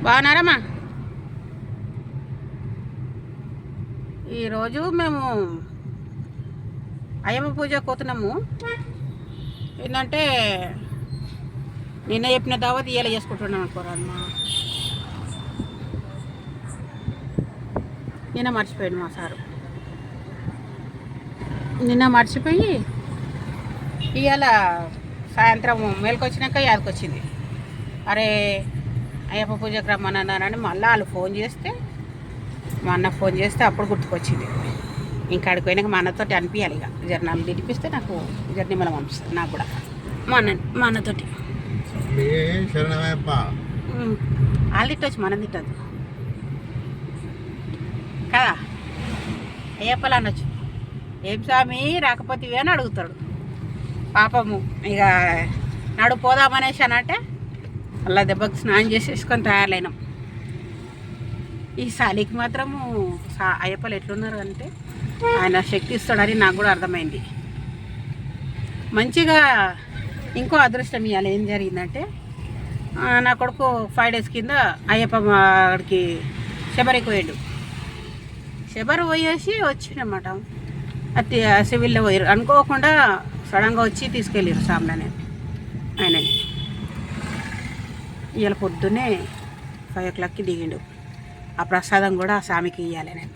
బాగున్నారమ్మా? ఈరోజు మేము అయ్యమ్మ పూజ పోతున్నాము. ఏంటంటే నిన్న చెప్పిన దావత్ ఇయ్యాల చేసుకుంటున్నాం అనుకోరమ్మా. నిన్న మర్చిపోయాడు మా సారు. నిన్న మర్చిపోయి ఇవాళ సాయంత్రం మేలుకొచ్చినాక యాదకొచ్చింది. అరే అయ్యప్ప పూజకు రమ్మని అన్నారని మళ్ళీ వాళ్ళు ఫోన్ చేస్తే, మా అన్న ఫోన్ చేస్తే అప్పుడు గుర్తుకొచ్చింది. ఇంకా అక్కడికి పోయినాక మా అన్నతోటి అనిపించాలి. ఇక జర్నాలు తినిపిస్తే నాకు జర్నీమల పంపిస్తుంది. నాకు కూడా మా అన్నతోటి వాళ్ళు తిట్టవచ్చు, మనం తిట్టద్దు కదా. అయ్యప్పలు అనొచ్చు, ఏం స్వామి రాకపోతే ఇవి అని అడుగుతాడు పాపము. ఇక నాడు పోదామనేసి అనంటే అలా దెబ్బకి స్నానం చేసేసుకొని తయారైనాం. ఈ సాలికి మాత్రము అయ్యప్పలు ఎట్లున్నారు అంటే ఆయన శక్తి ఇస్తాడని నాకు కూడా అర్థమైంది. మంచిగా ఇంకో అదృష్టం ఇవ్వాలి. ఏం జరిగిందంటే నా కొడుకు 5 days కింద అయ్యప్ప వాడికి శబరికి పోయాడు. శబరి పోయేసి వచ్చిందన్నమాట. అది సివిల్లో పోయారు అనుకోకుండా, సడన్గా వచ్చి తీసుకెళ్ళారు సామ్రాన్ని ఆయనని. ఇవాళ పొద్దున్నే 5 o'clockకి దిగిండు. ఆ ప్రసాదం కూడా ఆ స్వామికి ఇవ్వాలి నేను.